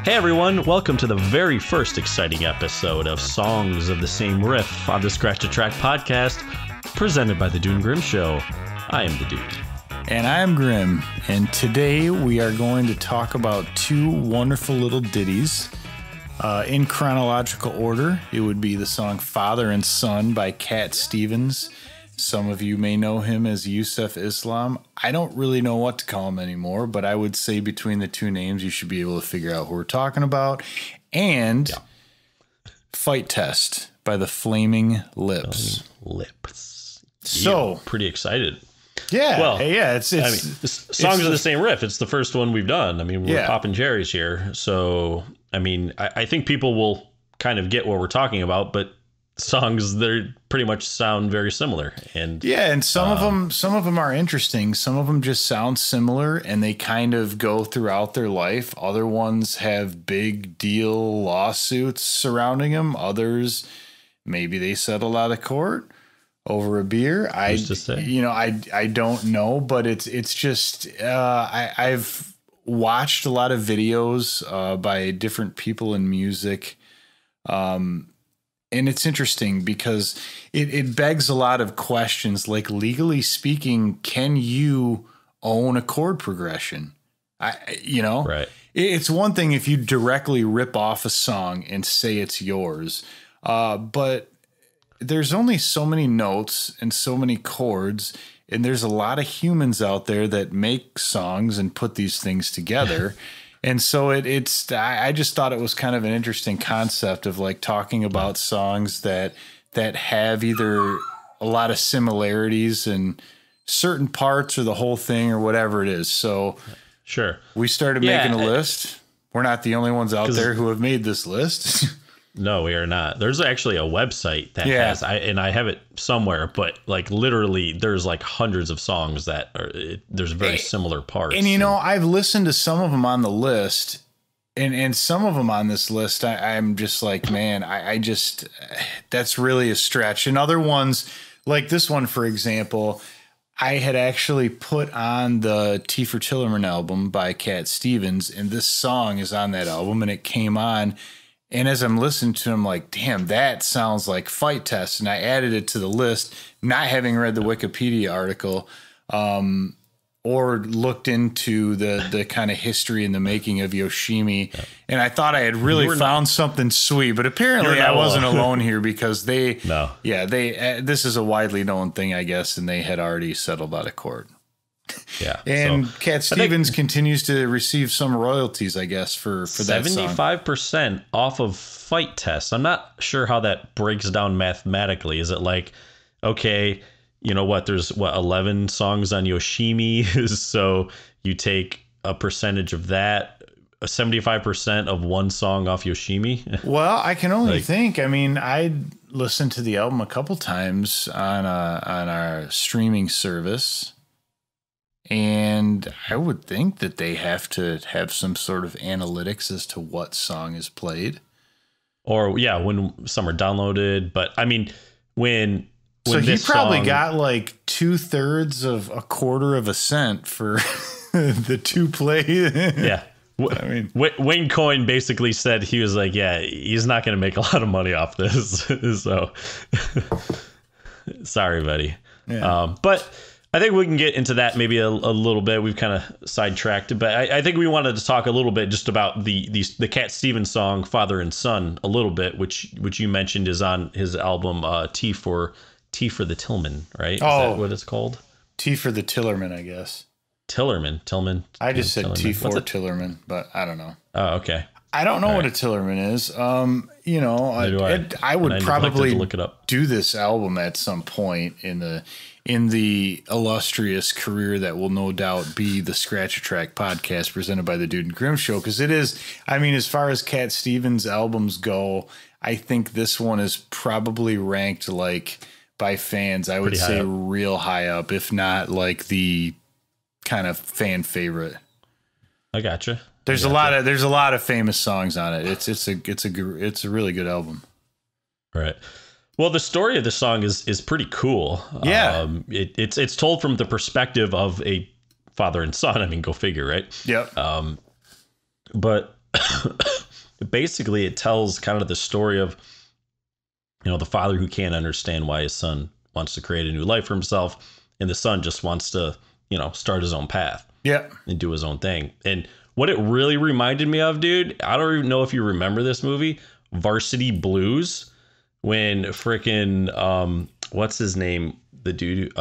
Hey everyone, welcome to the very first exciting episode of Songs of the Same Riff on the Scratch a Track podcast, presented by the Dune Grimm Show. I am the Dude. And I'm Grimm, and today we are going to talk about two wonderful little ditties. In chronological order, it would be the song Father and Son by Cat Stevens. Some of you may know him as Yusuf Islam. I don't really know what to call him anymore, but I would say between the two names, you should be able to figure out who we're talking about. And Fight Test by the Flaming Lips. So pretty excited. Yeah. Well, yeah. Songs of the Same Riff. It's the first one we've done. I mean, we're popping cherries here. So, I mean, I think people will kind of get what we're talking about, but songs that pretty much sound very similar. And yeah, and some of them are interesting. Some of them just sound similar and they kind of go throughout their life. Other ones have big deal lawsuits surrounding them. Others, maybe they settled out of court over a beer. I don't know, but it's just I've watched a lot of videos by different people in music. And it's interesting because it begs a lot of questions. Like, legally speaking, can you own a chord progression? Right. It's one thing if you directly rip off a song and say it's yours, but there's only so many notes and so many chords, and there's a lot of humans out there that make songs and put these things together. And so I just thought it was kind of an interesting concept of like talking about songs that have either a lot of similarities in certain parts or the whole thing or whatever it is. So sure, we started making a list. We're not the only ones out there who have made this list. No, we are not. There's actually a website that has, I have it somewhere, but like literally there's like hundreds of songs that are, there's very similar parts. And I've listened to some of them on the list, and some of them on this list, I'm just like, man, I just, that's really a stretch. And other ones, like this one, for example, I had actually put on the T for Tillerman album by Cat Stevens, and this song is on that album, and it came on. And as I'm listening to him, like, damn, that sounds like Fight Test. And I added it to the list, not having read the Wikipedia article or looked into the kind of history and the making of Yoshimi. Yeah. And I thought I had really found something sweet, but apparently I wasn't alone here because this is a widely known thing, I guess, and they had already settled out of court. Yeah, and Cat Stevens continues to receive some royalties, I guess, for that song. 75% off of Fight Test. I'm not sure how that breaks down mathematically. Is it like, okay, you know what? There's 11 songs on Yoshimi, so you take a percentage of that, 75% of one song off Yoshimi. Well, I can only think. I mean, I listened to the album a couple times on our streaming service. And I would think that they have to have some sort of analytics as to what song is played. Or, when some are downloaded. But, I mean, when so he probably got like 2/3 of a quarter of a cent for the two play. Yeah. I mean, Wayne Coyne basically said he was like, he's not going to make a lot of money off this. So, sorry, buddy. Yeah. But I think we can get into that maybe a little bit. We've kind of sidetracked, but I think we wanted to talk a little bit just about the Cat Stevens song "Father and Son" a little bit, which you mentioned is on his album T for the Tillerman, right? Is that what it's called? T for the Tillerman, I guess. Tillman. I just said Tillerman. T for Tillerman, but I don't know. Oh, okay. I don't know what a Tillerman is. I would probably look it up. Do this album at some point in the illustrious career that will no doubt be the Scratch a Track podcast presented by the Dude and Grimm Show. Because it is, I mean, as far as Cat Stevens albums go, I think this one is probably ranked like by fans, I would say real high up, if not like the kind of fan favorite. I gotcha. There's a lot of famous songs on it. It's a really good album. Right. Well, the story of the song is pretty cool. Yeah. It's told from the perspective of a father and son. I mean, go figure, right? Yep. But basically it tells kind of the story of, the father who can't understand why his son wants to create a new life for himself, and the son just wants to, start his own path. Yeah. And do his own thing. And what it really reminded me of, dude, I don't even know if you remember this movie, Varsity Blues, when frickin' what's his name? The dude,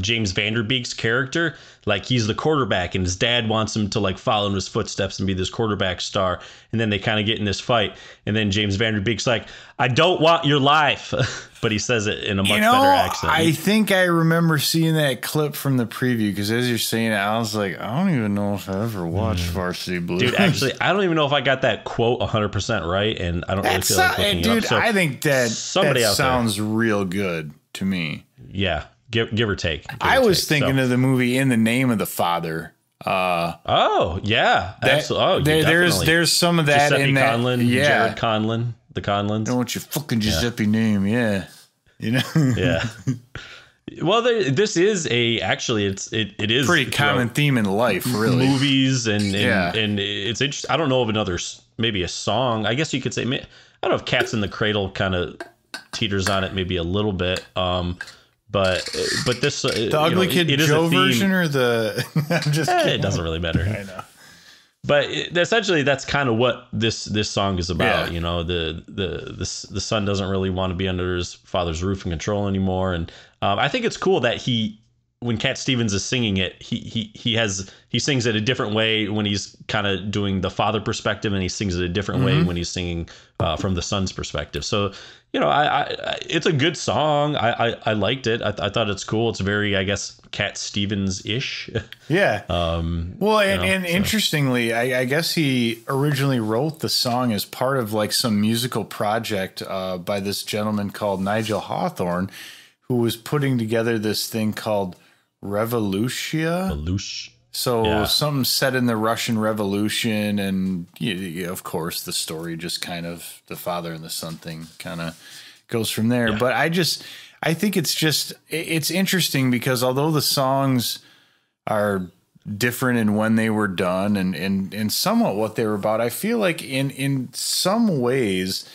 James Vanderbeek's character, like he's the quarterback and his dad wants him to like follow in his footsteps and be this quarterback star. And then they kind of get in this fight. And then James Vanderbeek's like, I don't want your life. But he says it in a much better accent. I think I remember seeing that clip from the preview because as you're saying it, I was like, I don't even know if I ever watched Varsity Blues. Dude, actually, I don't even know if I got that quote 100% right. And I don't really feel like looking it up. So I think that sounds real good to me. Yeah, give or take. I was thinking of the movie In the Name of the Father. Oh yeah, absolutely. There's some of that Giuseppe in that. Conlon, Jared Conlon, the Conlons. Don't want your fucking Giuseppe name, yeah. Yeah. Well, this is it is pretty common theme in life, really. Movies and it's interesting. I don't know of another, maybe a song. I guess you could say. I don't know if Cats in the Cradle kind of teeters on it maybe a little bit. But this the Ugly Kid Joe version or the I'm just kidding. It doesn't really matter. I know. But essentially, that's kind of what this song is about. Yeah. The son doesn't really want to be under his father's roof and control anymore. And I think it's cool that when Cat Stevens is singing it, he sings it a different way when he's kind of doing the father perspective, and he sings it a different way when he's singing from the son's perspective. So, it's a good song. I liked it. I thought it's cool. It's very, I guess, Cat Stevens-ish. Yeah. Interestingly, I guess he originally wrote the song as part of like some musical project by this gentleman called Nigel Hawthorne, who was putting together this thing called Revolutia. So something set in the Russian Revolution, and of course the story just kind of the father and the son thing kind of goes from there. Yeah. But I think it's interesting because although the songs are different in when they were done and somewhat what they were about, I feel like in some ways,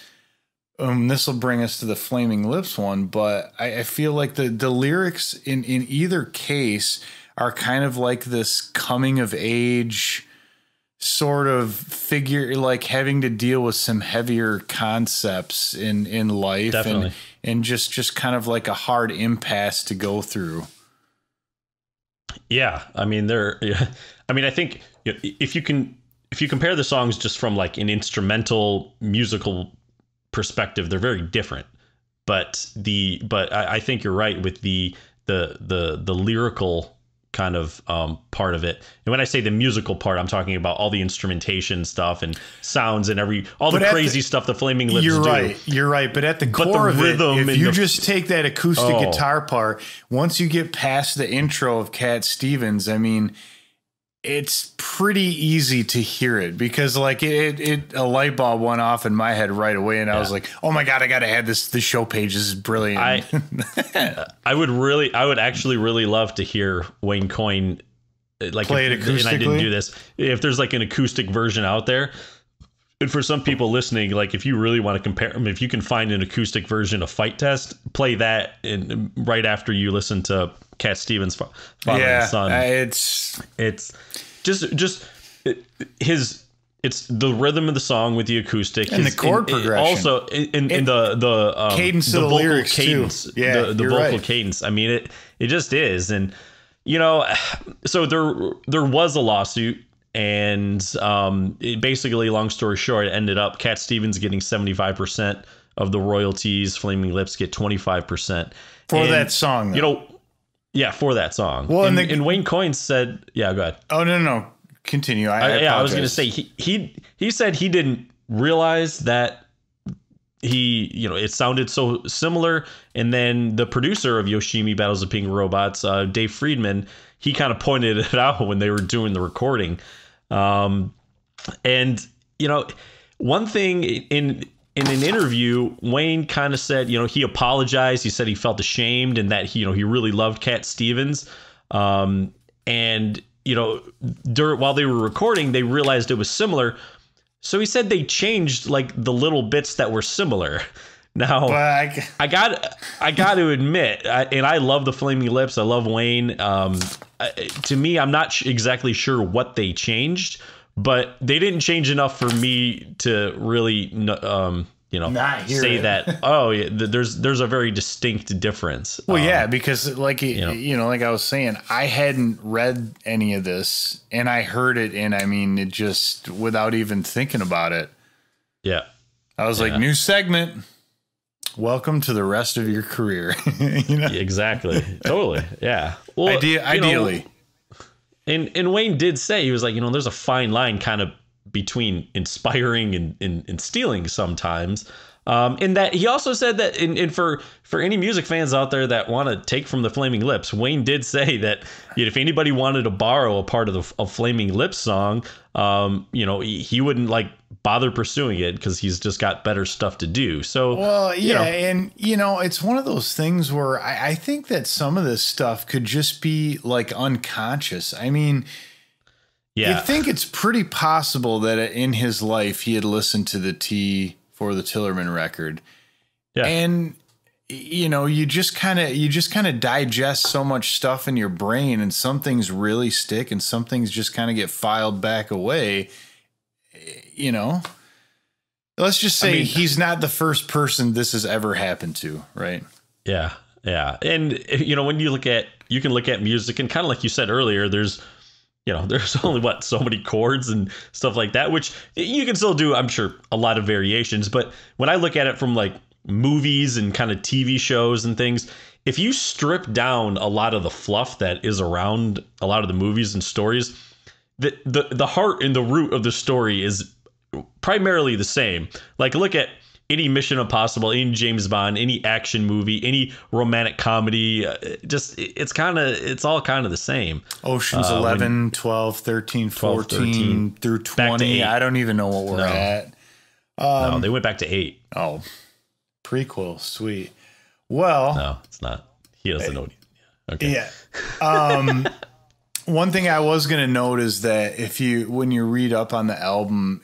this will bring us to the Flaming Lips one, but I feel like the lyrics in either case are kind of like this coming of age sort of figure, like having to deal with some heavier concepts in life. Definitely. And just kind of like a hard impasse to go through. Yeah. I mean, I think if you compare the songs just from like an instrumental musical perspective, they're very different. But I think you're right with the lyrical kind of part of it. And when I say the musical part, I'm talking about all the instrumentation stuff and sounds and all the crazy stuff the Flaming Lips do. You're right. But at the core of it, if you just take that acoustic guitar part, once you get past the intro of Cat Stevens, I mean, it's pretty easy to hear it because like a light bulb went off in my head right away. And I was like, oh my God, I got to add this show page. This is brilliant. I would actually really love to hear Wayne Coyne play it acoustically. And I didn't do this. If there's like an acoustic version out there, and for some people listening, like if you really want to compare them, if you can find an acoustic version of Fight Test, play that right after you listen to Cat Stevens' Father and Son. It's the rhythm of the song with the acoustic and the chord progression. Also in the cadence of the lyrics cadence, too. Yeah, the vocal cadence. I mean, it just is. And so there was a lawsuit. And it basically, long story short, it ended up Cat Stevens getting 75% of the royalties. Flaming Lips get 25% for that song. For that song. Well, and Wayne Coyne said, "Yeah, go ahead." Oh no, continue. I was going to say he said he didn't realize that it sounded so similar. And then the producer of Yoshimi Battles of Pink Robots, Dave Friedman, he kind of pointed it out when they were doing the recording. And one thing in an interview, Wayne kind of said, he apologized. He said he felt ashamed and that he really loved Cat Stevens. And while they were recording, they realized it was similar. So he said they changed like the little bits that were similar. Now, I got to admit, and I love the Flaming Lips. I love Wayne. To me, I'm not exactly sure what they changed, but they didn't change enough for me to really, say that. Oh, yeah, there's a very distinct difference. Well, yeah, because like like I was saying, I hadn't read any of this, and I heard it, and I mean, it just without even thinking about it. Yeah, I was like, new segment. Welcome to the rest of your career. Exactly. Totally. Yeah. Well, ideally. And Wayne did say, he was like, there's a fine line kind of between inspiring and stealing sometimes. In that he also said that and for any music fans out there that want to take from the Flaming Lips, Wayne did say that if anybody wanted to borrow a part of a Flaming Lips song, he wouldn't like bother pursuing it because he's just got better stuff to do. So, well, yeah. And, it's one of those things where I think that some of this stuff could just be like unconscious. I mean, you think it's pretty possible that in his life he had listened to the T for the Tillerman record. Yeah. And, you just kind of digest so much stuff in your brain, and some things really stick and some things just kind of get filed back away. Let's just say he's not the first person this has ever happened to, right? Yeah. Yeah. And, when you can look at music, and kind of like you said earlier, there's only so many chords and stuff like that, which you can still do, I'm sure, a lot of variations. But when I look at it from like movies and kind of TV shows and things, if you strip down a lot of the fluff that is around a lot of the movies and stories, the heart and the root of the story is primarily the same. Like, look at any Mission Impossible, any James Bond, any action movie, any romantic comedy, it's all kind of the same. Ocean's 11, 12, 13, 14 through 20. I don't even know what we're at. No, they went back to 8. Oh, prequel. Sweet. Well, no, it's not. He doesn't know. Okay. Yeah. One thing I was going to note is that when you read up on the album,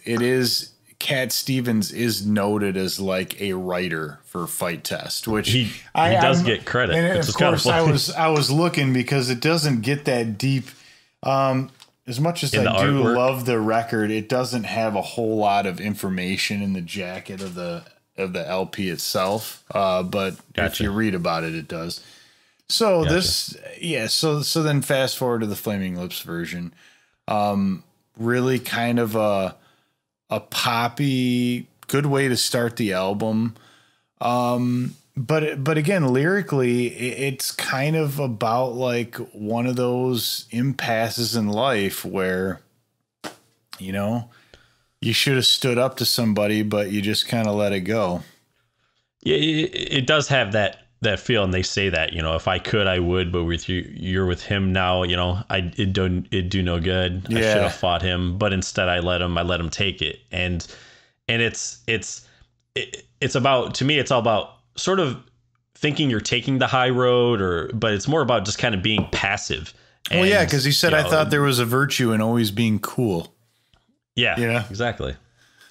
Cat Stevens is noted as like a writer for Fight Test, which he does get credit. And of course, I was looking because it doesn't get that deep. As much as I do love the record, it doesn't have a whole lot of information in the jacket of the LP itself. But if you read about it, it does. So So then fast forward to the Flaming Lips version. Really kind of a poppy, good way to start the album. But again, lyrically, it's kind of about like one of those impasses in life where, you should have stood up to somebody, but you just kind of let it go. Yeah, it does have that feel, and they say that, if I could, I would, but with you're with him now, it'd do no good. Yeah. I should have fought him, but instead I let him take it. And it's about, to me, it's all about sort of thinking you're taking the high road, but it's more about just kind of being passive. And, well, yeah, because he said, I thought there was a virtue in always being cool. Yeah, exactly.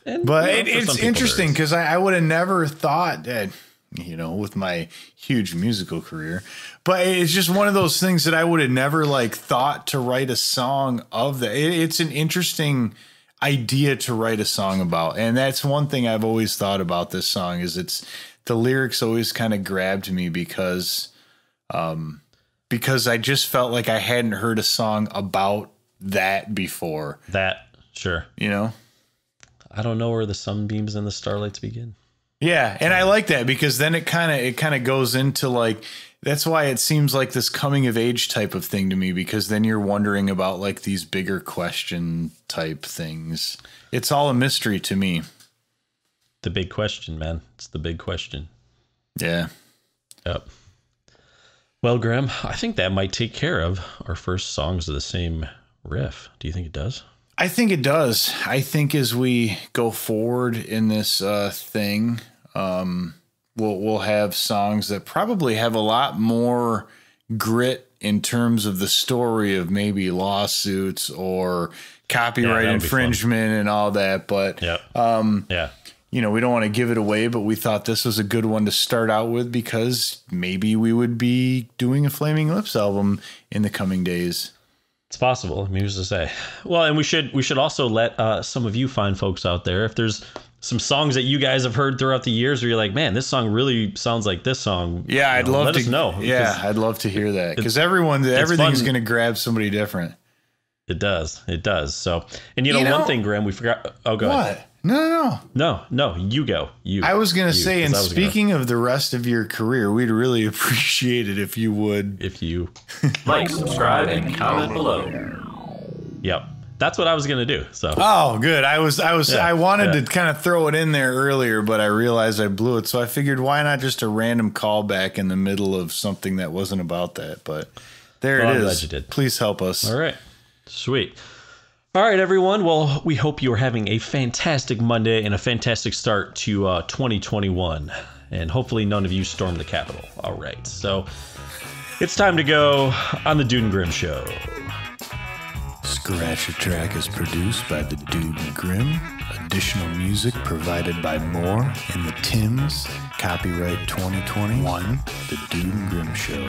And, but it's interesting because I would have never thought that, with my huge musical career, but it's just one of those things that I would have never like thought to write a song of that. It's an interesting idea to write a song about. And that's one thing I've always thought about this song is the lyrics always kind of grabbed me because I just felt like I hadn't heard a song about that before. Sure. I don't know where the sunbeams and the starlights begin. Yeah, and I like that because then it kind of goes into like, that's why it seems like this coming of age type of thing to me, because then you're wondering about like these bigger question type things. It's all a mystery to me. The big question, man. It's the big question. Yeah. Yep. Well, Graham, I think that might take care of our first songs of the same riff. Do you think it does? I think it does. I think as we go forward in this thing, we'll have songs that probably have a lot more grit in terms of the story of maybe lawsuits or copyright infringement and all that. But you know, we don't want to give it away, but we thought this was a good one to start out with because maybe we would be doing a Flaming Lips album in the coming days. It's possible. I mean, who's to say? Well, and we should also let some of you fine folks out there, if there's some songs that you guys have heard throughout the years where you're like, man, this song really sounds like this song. Yeah, I'd love let to us know. Yeah, I'd love to hear that because everything's going to grab somebody different. It does. It does. So, and you know one thing, Graham, we forgot. Oh, go ahead. No. You go. I was going to say, and speaking of the rest of your career, we'd really appreciate it if you would. If you like, subscribe, and comment below. Yep. That's what I was going to do. So. Oh, good. I wanted to kind of throw it in there earlier, but I realized I blew it. So I figured, why not just a random callback in the middle of something that wasn't about that? But there it is. I'm glad you did. Please help us. All right. Sweet. All right, everyone. Well, we hope you are having a fantastic Monday and a fantastic start to 2021. And hopefully none of you storm the Capitol. All right. So it's time to go on the Dude and Grim Show. Scratch a Track is produced by the Dude and Grim. Additional music provided by Moore and the Tims. Copyright 2021, The Dude and Grim Show.